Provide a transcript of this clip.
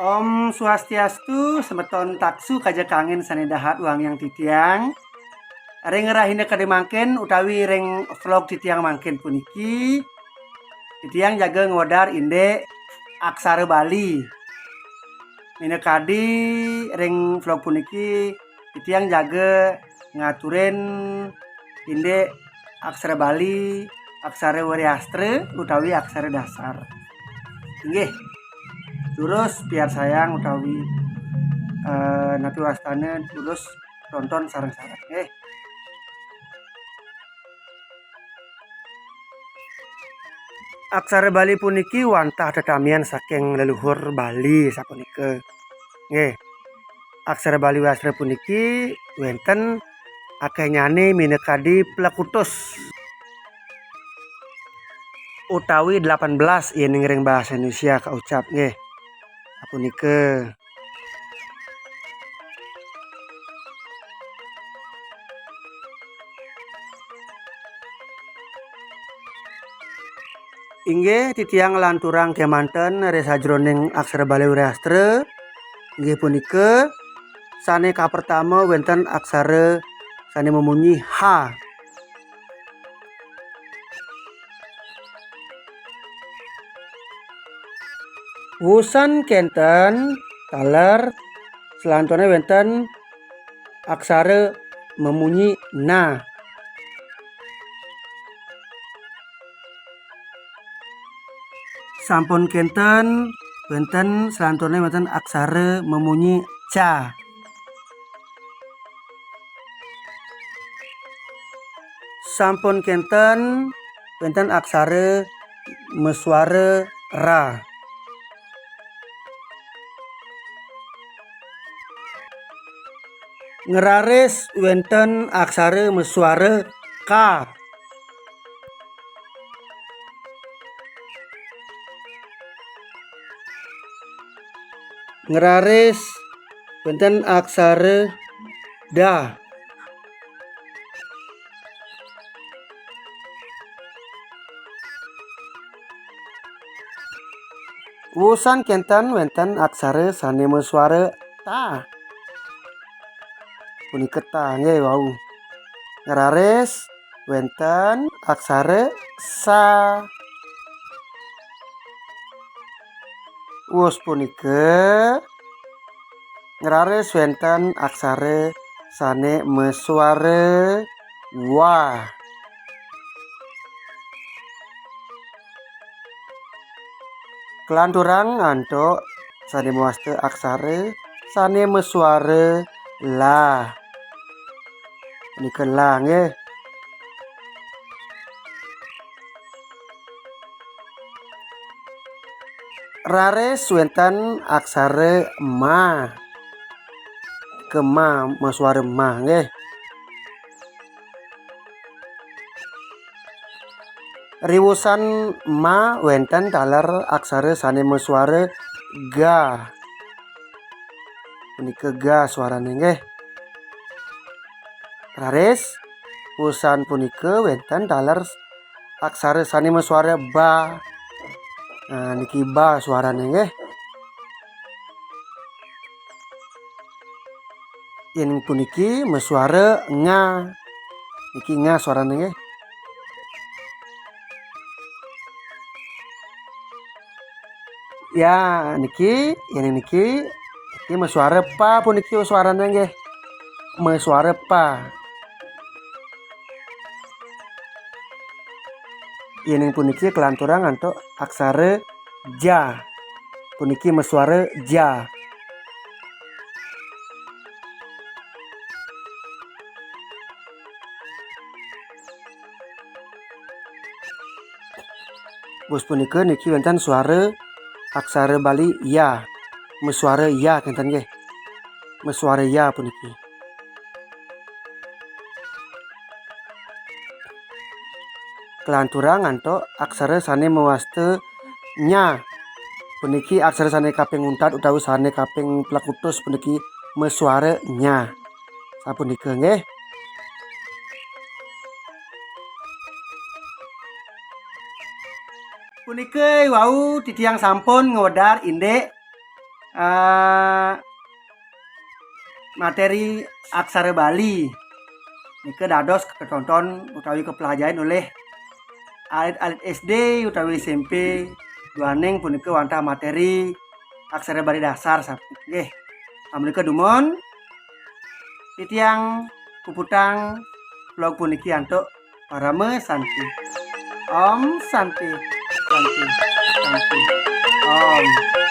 Om Swastiastu, semeton taksu kaja kangen sanedahat uang yang titiang. Reng ngerahina kade mangken utawi reng vlog titiang mangken puniki. Titiang jaga ngodar inde aksara Bali. Mina kadi reng vlog puniki titiang jaga ngaturen inde aksara Bali, aksara Wariastra utawi aksara dasar. Nggih. Terus biar sayang utawi napi wastane terus tonton sareng-sareng. Aksara Bali puniki wantah tetamian saking leluhur Bali sapunika. Nggih. Aksara Bali Wastra puniki wenten akeh nyane minekadi plekutus utawi 18 yen ing bahasa Indonesia kaucap nggih. Sapunika. Inggih titiang lanturang kemanten resa jroning aksara Bali Wariastra inggih punika sane kapertama wenten aksara sane memunyi H. Wusan kenten taler selantune wenten aksara memunyi na. Sampun kenten wenten selantune wenten aksara memunyi ca. Sampun kenten wenten aksara meswara ra. Ngeraris wenten aksara meswara ka. Ngeraris wenten aksara da. Wusan kenten wenten aksara sane meswara ta. Punika ta nggih wau. Ngeraris wenten aksara sa. Wus punika ngeraris wenten aksara sane meswara wa. Kelanturang ngantuk sane mewasta aksara sane meswara la. Punika la nggih. Raris wenten aksara ma. Kema meswara ma nggih. Riwusan ma wenten taler aksara sane meswara ga. Punika ga suarane nggih. Raris wusan punika wenten taler aksara sane meswara ba. Nah niki ba suarane nggih. Yen puniki meswara nga. Niki nga suarane nggih. Ya niki yen niki meswara pa puniki suarane nggih. Meswara pa. Yen puniki kelanturang ngantuk aksara ja. Puniki meswara ja. Wus punika niki wenten suara aksara Bali ya. Meswara ya kenten nggih. Meswara ya puniki. Kelanturang ngantuk aksara sane mewasta nya. Puniki aksara sane kaping untat utawi sane kaping plekutus puniki meswara nya. Sapunika nggih. Punike wau titiang sampun ngodar indek eh, materi aksara Bali nike dados ketonton utawi kepelajaran oleh alit-alit SD utawi SMP duaneng punika wantah materi aksara Bali dasar nggih. Menika dumon titiang puputang vlog puniki antuk parame santi. Om santi santi santi. Om.